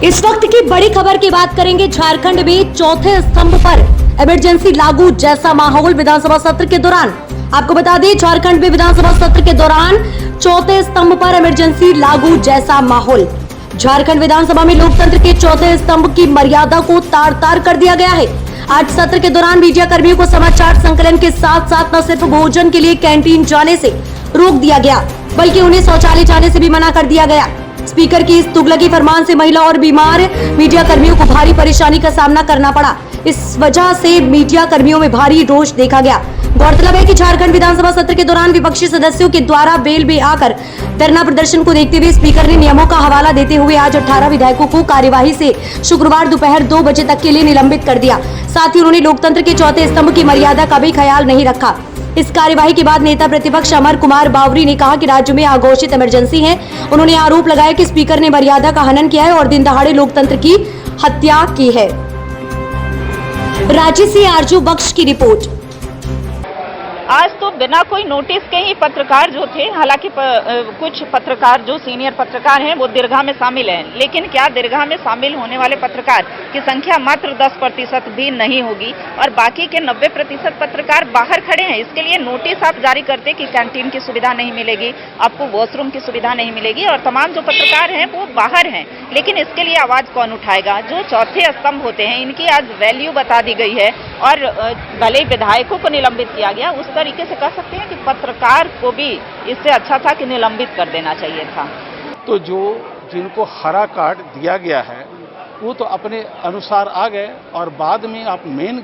इस वक्त की बड़ी खबर की बात करेंगे। झारखंड में चौथे स्तंभ पर इमरजेंसी लागू जैसा माहौल विधानसभा सत्र के दौरान। आपको बता दें, झारखंड में विधानसभा सत्र के दौरान चौथे स्तंभ पर इमरजेंसी लागू जैसा माहौल। झारखंड विधानसभा में लोकतंत्र के चौथे स्तंभ की मर्यादा को तार तार कर दिया गया है। आज सत्र के दौरान मीडिया कर्मियों को समाचार संकलन के साथ साथ न सिर्फ भोजन के लिए कैंटीन जाने से रोक दिया गया, बल्कि उन्हें शौचालय जाने से भी मना कर दिया गया। स्पीकर की इस तुगलकी फरमान से महिला और बीमार मीडिया कर्मियों को भारी परेशानी का सामना करना पड़ा। इस वजह से मीडिया कर्मियों में भारी रोष देखा गया। गौरतलब है कि झारखंड विधानसभा सत्र के दौरान विपक्षी सदस्यों के द्वारा बेल में आकर धरना प्रदर्शन को देखते हुए स्पीकर ने नियमों का हवाला देते हुए आज 18 विधायकों को कार्यवाही से शुक्रवार दोपहर 2 बजे तक के लिए निलंबित कर दिया। साथ ही उन्होंने लोकतंत्र के चौथे स्तंभ की मर्यादा का भी ख्याल नहीं रखा। इस कार्यवाही के बाद नेता प्रतिपक्ष अमर कुमार बावरी ने कहा कि राज्य में अघोषित इमरजेंसी है। उन्होंने आरोप लगाया कि स्पीकर ने मर्यादा का हनन किया है और दिन दहाड़े लोकतंत्र की हत्या की है। रांची से आरजू बख्श की रिपोर्ट। आज तो बिना कोई नोटिस के ही पत्रकार जो थे, हालांकि कुछ पत्रकार जो सीनियर पत्रकार हैं वो दीर्घा में शामिल हैं, लेकिन क्या दीर्घा में शामिल होने वाले पत्रकार की संख्या मात्र 10% भी नहीं होगी और बाकी के 90% पत्रकार बाहर खड़े हैं। इसके लिए नोटिस आप जारी करते कि कैंटीन की सुविधा नहीं मिलेगी, आपको वॉशरूम की सुविधा नहीं मिलेगी और तमाम जो पत्रकार हैं वो बाहर हैं, लेकिन इसके लिए आवाज कौन उठाएगा? जो चौथे स्तंभ होते हैं इनकी आज वैल्यू बता दी गई है और भले विधायकों को निलंबित किया गया, उस तरीके से कह सकते हैं कि पत्रकार को भी इससे अच्छा था कि निलंबित कर देना चाहिए था। तो जो जिनको हरा कार्ड दिया गया है वो तो अपने अनुसार आ गए और बाद में आप मेन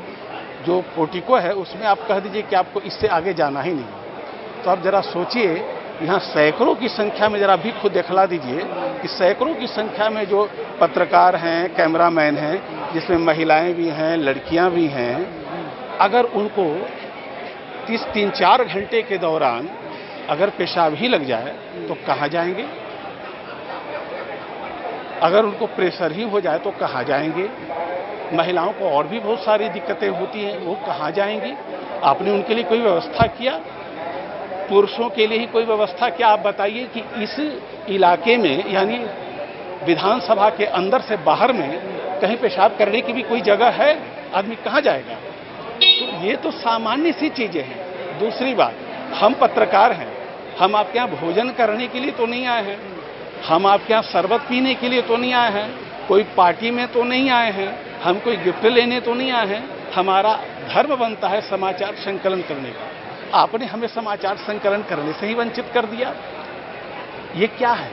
जो पोर्टिको है उसमें आप कह दीजिए कि आपको इससे आगे जाना ही नहीं। तो आप जरा सोचिए, यहाँ सैकड़ों की संख्या में जरा भी खुद दिखला दीजिए कि सैकड़ों की संख्या में जो पत्रकार हैं, कैमरामैन हैं, जिसमें महिलाएं भी हैं, लड़कियां भी हैं, अगर उनको 3-4 घंटे के दौरान अगर पेशाब ही लग जाए तो कहाँ जाएंगे? अगर उनको प्रेशर ही हो जाए तो कहाँ जाएंगे? महिलाओं को और भी बहुत सारी दिक्कतें होती हैं, वो कहाँ जाएंगी? आपने उनके लिए कोई व्यवस्था किया? पुरुषों के लिए ही कोई व्यवस्था क्या? आप बताइए कि इस इलाके में यानी विधानसभा के अंदर से बाहर में कहीं पेशाब करने की भी कोई जगह है? आदमी कहाँ जाएगा? तो ये तो सामान्य सी चीजें हैं। दूसरी बात, हम पत्रकार हैं, हम आपके यहाँ भोजन करने के लिए तो नहीं आए हैं, हम आपके यहाँ शरबत पीने के लिए तो नहीं आए हैं, कोई पार्टी में तो नहीं आए हैं, हम कोई गिफ्ट लेने तो नहीं आए हैं। हमारा धर्म बनता है समाचार संकलन करने का। आपने हमें समाचार संकलन करने से ही वंचित कर दिया। ये क्या है?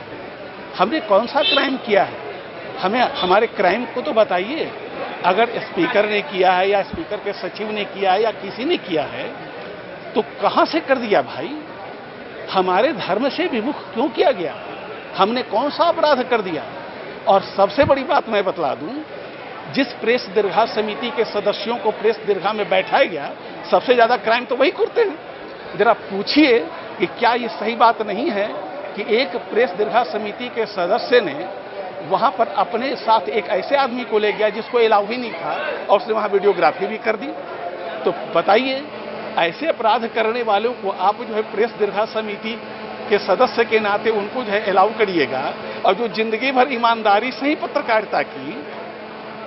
हमने कौन सा क्राइम किया है? हमें हमारे क्राइम को तो बताइए। अगर स्पीकर ने किया है या स्पीकर के सचिव ने किया है या किसी ने किया है तो कहां से कर दिया भाई? हमारे धर्म से विमुख क्यों किया गया? हमने कौन सा अपराध कर दिया? और सबसे बड़ी बात मैं बतला दूं, जिस प्रेस दीर्घा समिति के सदस्यों को प्रेस दीर्घा में बैठाया गया, सबसे ज्यादा क्राइम तो वही करते हैं। जरा पूछिए कि क्या ये सही बात नहीं है कि एक प्रेस दीर्घा समिति के सदस्य ने वहां पर अपने साथ एक ऐसे आदमी को ले गया जिसको अलाउ ही नहीं था और उसने वहां वीडियोग्राफी भी कर दी। तो बताइए, ऐसे अपराध करने वालों को आप जो है प्रेस दीर्घा समिति के सदस्य के नाते उनको जो है अलाउ करिएगा, और जो जिंदगी भर ईमानदारी से ही पत्रकारिता की,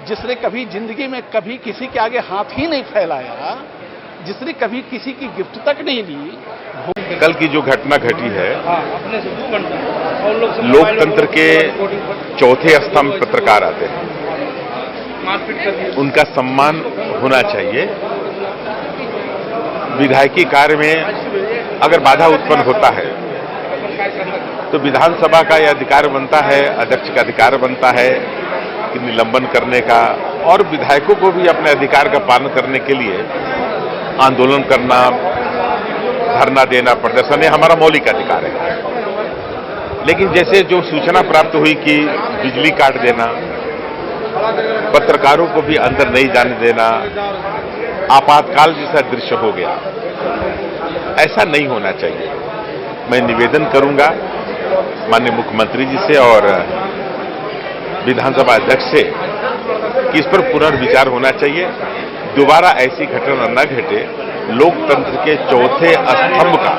जिसने कभी जिंदगी में कभी किसी के आगे हाथ ही नहीं फैलाया, जिसने कभी किसी की गिफ्ट तक नहीं ली। कल की जो घटना घटी है, लोकतंत्र के चौथे स्तंभ पत्रकार आते हैं, उनका सम्मान होना चाहिए। विधायकी कार्य में अगर बाधा उत्पन्न होता है तो विधानसभा का यह अधिकार बनता है, अध्यक्ष का अधिकार बनता है कि निलंबन करने का, और विधायकों को भी अपने अधिकार का पालन करने के लिए आंदोलन करना, धरना देना, प्रदर्शन, ये हमारा मौलिक अधिकार है। लेकिन जैसे जो सूचना प्राप्त हुई कि बिजली काट देना, पत्रकारों को भी अंदर नहीं जाने देना, आपातकाल जैसा दृश्य हो गया, ऐसा नहीं होना चाहिए। मैं निवेदन करूंगा माननीय मुख्यमंत्री जी से और विधानसभा अध्यक्ष से कि इस पर पुनर्विचार होना चाहिए, दोबारा ऐसी घटना न घटे, लोकतंत्र के चौथे स्तंभ का